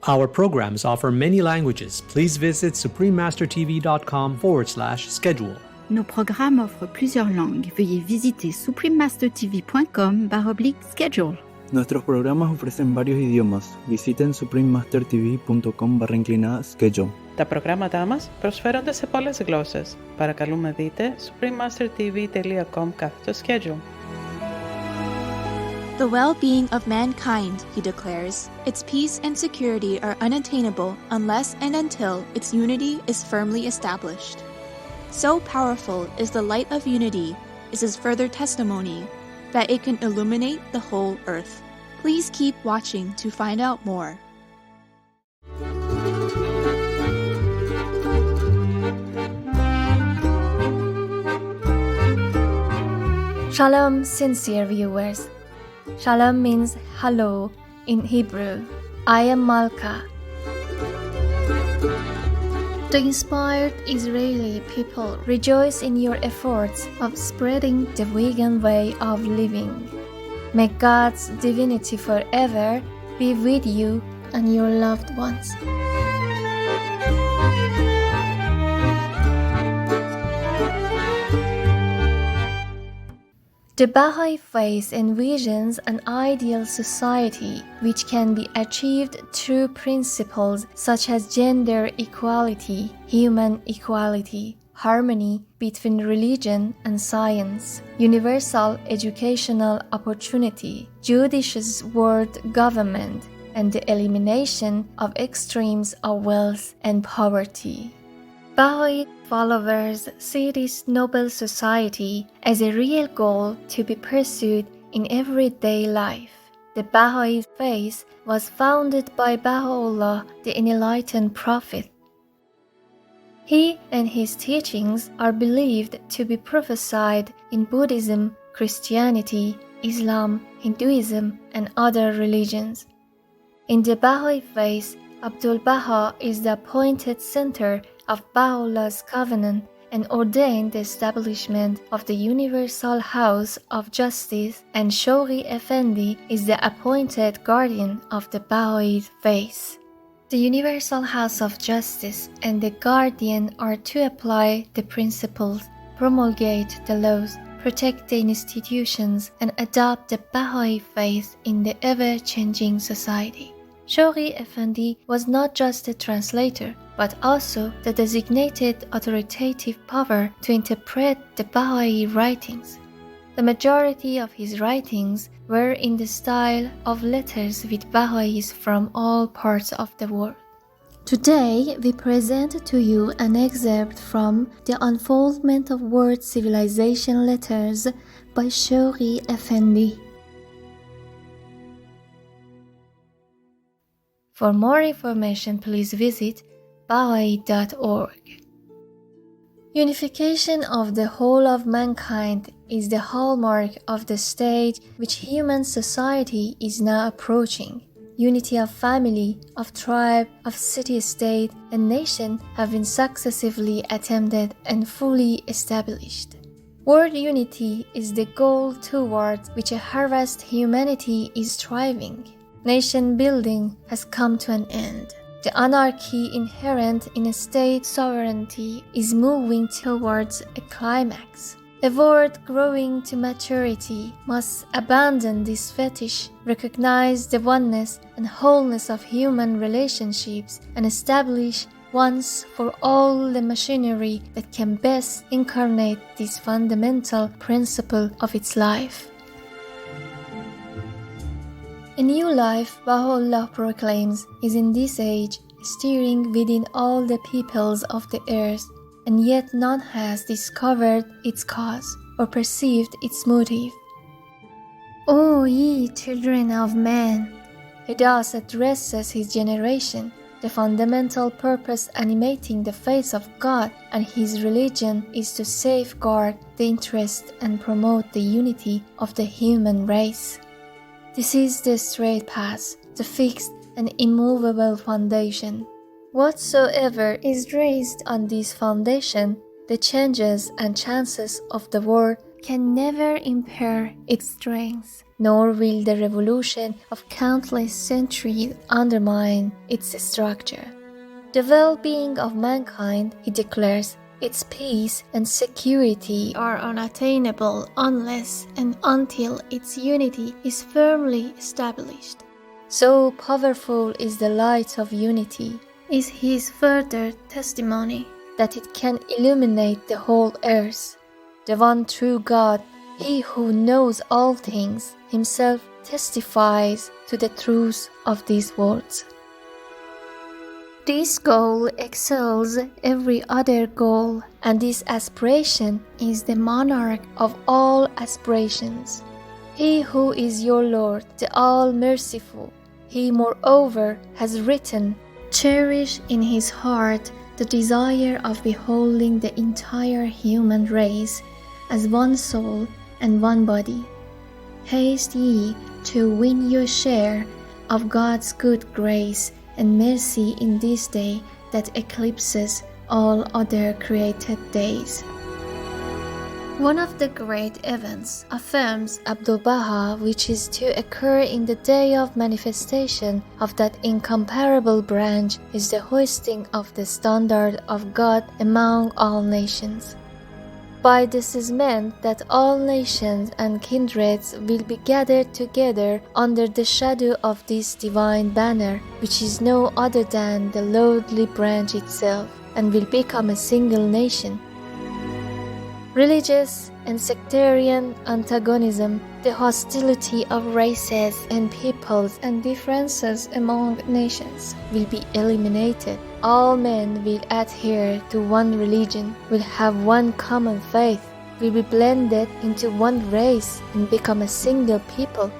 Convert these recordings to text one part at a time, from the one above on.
Our programs offer many languages. Please visit suprememastertv.com/schedule. Nos programmes offrent plusieurs langues. Veuillez visiter suprememastertv.com/schedule. Nuestros programas ofrecen varios idiomas. Visiten suprememastertv.com/schedule. Τα προγράμματά μας προσφέρονται σε πολλές γλώσσες. Παρακαλούμε δείτε suprememastertv.com/schedule. The well-being of mankind, he declares, its peace and security are unattainable unless and until its unity is firmly established. So powerful is the light of unity, is his further testimony, that it can illuminate the whole earth. Please keep watching to find out more. Shalom, sincere viewers. Shalom means hello in Hebrew. I am Malka. The inspired Israeli people rejoice in your efforts of spreading the vegan way of living. May God's divinity forever be with you and your loved ones. The Baha'i faith envisions an ideal society which can be achieved through principles such as gender equality, human equality, harmony between religion and science, universal educational opportunity, judicious world government, and the elimination of extremes of wealth and poverty. Baha'i followers see this noble society as a real goal to be pursued in everyday life. The Baha'i faith was founded by Bahá'u'lláh, the enlightened prophet. He and his teachings are believed to be prophesied in Buddhism, Christianity, Islam, Hinduism, and other religions. In the Baha'i faith, Abdul-Baha is the appointed center of Baha'u'llah's covenant and ordained the establishment of the Universal House of Justice, and Shoghi Effendi is the appointed guardian of the Baha'i faith. The Universal House of Justice and the guardian are to apply the principles, promulgate the laws, protect the institutions, and adopt the Baha'i faith in the ever-changing society. Shoghi Effendi was not just a translator, but also the designated authoritative power to interpret the Baha'i writings. The majority of his writings were in the style of letters with Baha'is from all parts of the world. Today, we present to you an excerpt from The Unfoldment of World Civilization Letters by Shoghi Effendi. For more information, please visit Baha'i.org. Unification of the whole of mankind is the hallmark of the stage which human society is now approaching. Unity of family, of tribe, of city-state, and nation have been successively attempted and fully established. World unity is the goal towards which a harassed humanity is striving. Nation building has come to an end. The anarchy inherent in a state sovereignty is moving towards a climax. A world growing to maturity must abandon this fetish, recognize the oneness and wholeness of human relationships, and establish once for all the machinery that can best incarnate this fundamental principle of its life. A new life, Baha'u'lláh proclaims, is in this age stirring within all the peoples of the earth, and yet none has discovered its cause or perceived its motive. O ye children of man, he thus addresses his generation. The fundamental purpose animating the faith of God and his religion is to safeguard the interest and promote the unity of the human race. This is the straight path, the fixed and immovable foundation. Whatsoever is raised on this foundation, the changes and chances of the world can never impair its strength, nor will the revolution of countless centuries undermine its structure. The well-being of mankind, he declares, its peace and security are unattainable unless and until its unity is firmly established. So powerful is the light of unity, is his further testimony, that it can illuminate the whole earth. The one true God, he who knows all things, himself testifies to the truth of these words. This goal excels every other goal, and this aspiration is the monarch of all aspirations. He who is your Lord, the All-Merciful, he moreover has written, cherish in his heart the desire of beholding the entire human race as one soul and one body. Haste ye to win your share of God's good grace and mercy in this day that eclipses all other created days. One of the great events, affirms Abdu'l-Baha, which is to occur in the day of manifestation of that incomparable branch, is the hoisting of the standard of God among all nations. By this is meant that all nations and kindreds will be gathered together under the shadow of this divine banner, which is no other than the lordly branch itself, and will become a single nation. Religious and sectarian antagonism, the hostility of races and peoples, and differences among nations will be eliminated. All men will adhere to one religion, will have one common faith, will be blended into one race and become a single people.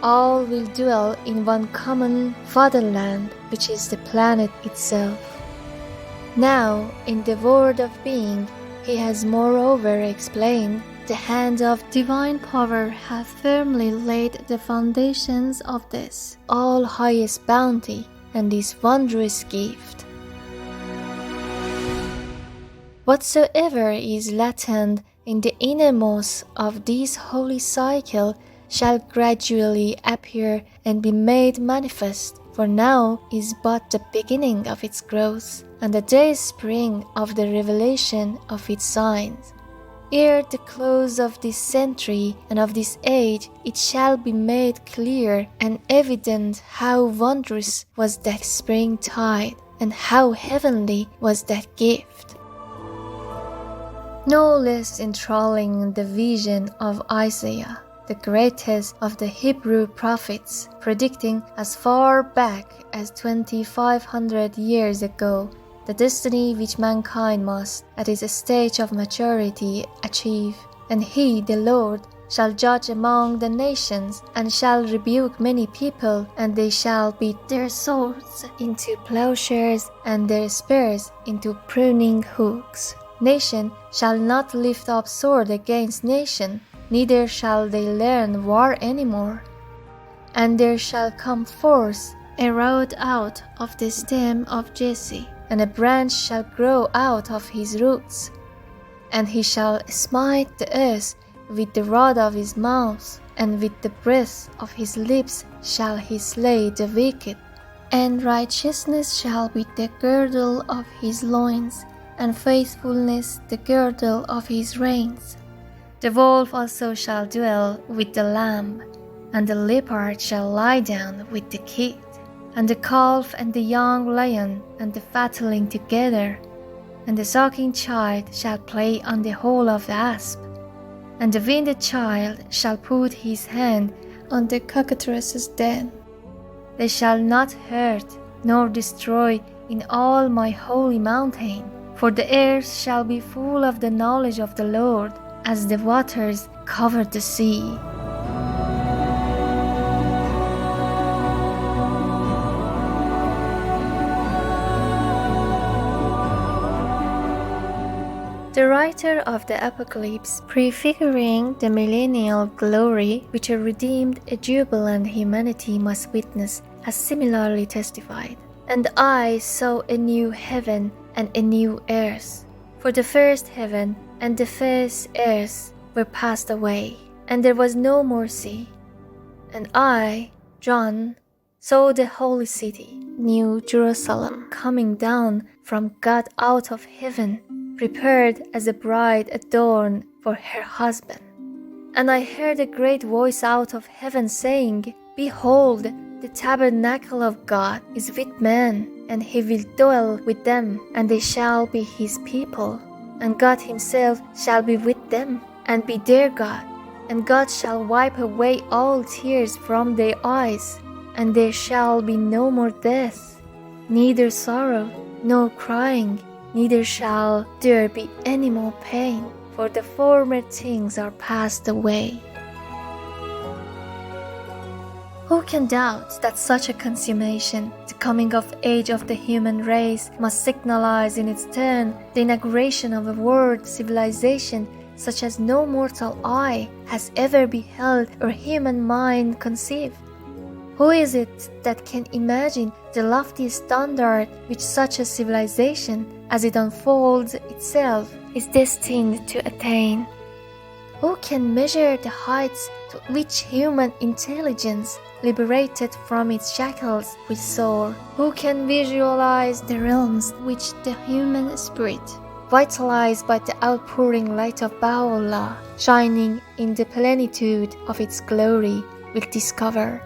All will dwell in one common fatherland, which is the planet itself. Now, in the word of being, he has moreover explained, the hand of divine power hath firmly laid the foundations of this all highest bounty and this wondrous gift. Whatsoever is latent in the innermost of this holy cycle shall gradually appear and be made manifest, for now is but the beginning of its growth, and the dayspring of the revelation of its signs. Ere the close of this century and of this age, it shall be made clear and evident how wondrous was that springtide, and how heavenly was that gift. No less enthralling the vision of Isaiah, the greatest of the Hebrew prophets, predicting as far back as 2,500 years ago the destiny which mankind must, at its stage of maturity, achieve. And he, the Lord, shall judge among the nations, and shall rebuke many people, and they shall beat their swords into plowshares, and their spears into pruning hooks. Nation shall not lift up sword against nation, neither shall they learn war any more. And there shall come forth a rod out of the stem of Jesse, and a branch shall grow out of his roots. And he shall smite the earth with the rod of his mouth, and with the breath of his lips shall he slay the wicked. And righteousness shall be the girdle of his loins, and faithfulness the girdle of his reins. The wolf also shall dwell with the lamb, and the leopard shall lie down with the kid, and the calf and the young lion and the fatling together, and the sucking child shall play on the hole of the asp, and the weaned child shall put his hand on the cockatrice's den. They shall not hurt nor destroy in all my holy mountain, for the earth shall be full of the knowledge of the Lord, as the waters cover the sea. The writer of the Apocalypse, prefiguring the millennial glory which a redeemed, a jubilant humanity must witness, has similarly testified. And I saw a new heaven and a new earth. For the first heaven and the first earth were passed away, and there was no more sea. And I, John, saw the holy city, New Jerusalem, coming down from God out of heaven, prepared as a bride adorned for her husband. And I heard a great voice out of heaven saying, Behold, the tabernacle of God is with men, and he will dwell with them, and they shall be his people. And God himself shall be with them, and be their God. And God shall wipe away all tears from their eyes, and there shall be no more death, neither sorrow, nor crying, neither shall there be any more pain, for the former things are passed away. Who can doubt that such a consummation, the coming of age of the human race, must signalize in its turn the inauguration of a world civilization such as no mortal eye has ever beheld or human mind conceived? Who is it that can imagine the lofty standard which such a civilization, as it unfolds itself, is destined to attain? Who can measure the heights to which human intelligence, liberated from its shackles, will soar? Who can visualize the realms which the human spirit, vitalized by the outpouring light of Bahá'u'lláh, shining in the plenitude of its glory, will discover?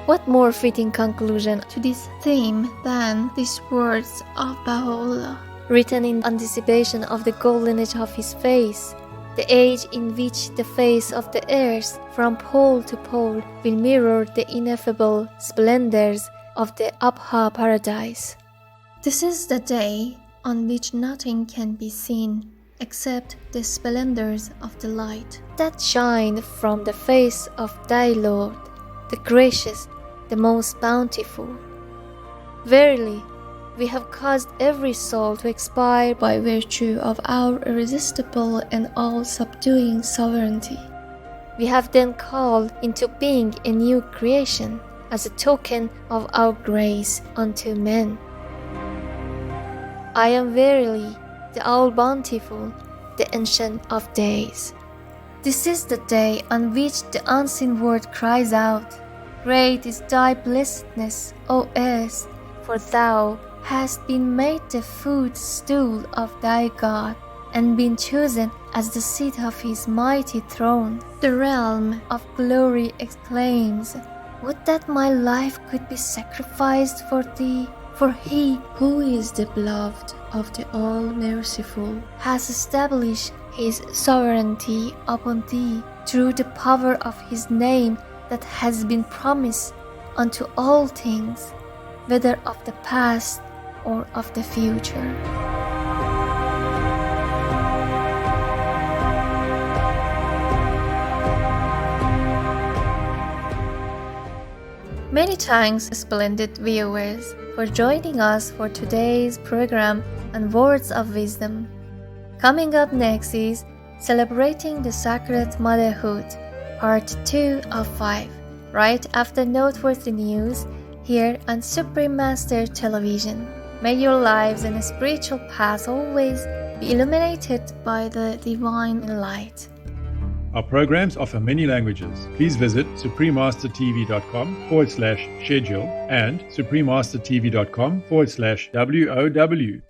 What more fitting conclusion to this theme than these words of Bahá'u'lláh, written in anticipation of the golden age of his face, the age in which the face of the earth from pole to pole will mirror the ineffable splendors of the Abha paradise. This is the day on which nothing can be seen except the splendors of the light that shine from the face of thy Lord, the gracious, the most bountiful. Verily, we have caused every soul to expire by virtue of our irresistible and all-subduing sovereignty. We have then called into being a new creation as a token of our grace unto men. I am verily the all-bountiful, the Ancient of Days. This is the day on which the unseen word cries out, Great is thy blessedness, O earth, for thou hast been made the footstool of thy God, and been chosen as the seat of his mighty throne. The realm of glory exclaims, Would that my life could be sacrificed for thee! For he who is the beloved of the All-Merciful has established his sovereignty upon thee through the power of his name that has been promised unto all things, whether of the past or of the future. Many thanks, splendid viewers, for joining us for today's program on Words of Wisdom. Coming up next is Celebrating the Sacred Motherhood, Part 2 of 5, right after noteworthy news here on Supreme Master Television. May your lives and spiritual paths always be illuminated by the divine light. Our programs offer many languages. Please visit suprememastertv.com/schedule and suprememastertv.com/WOW.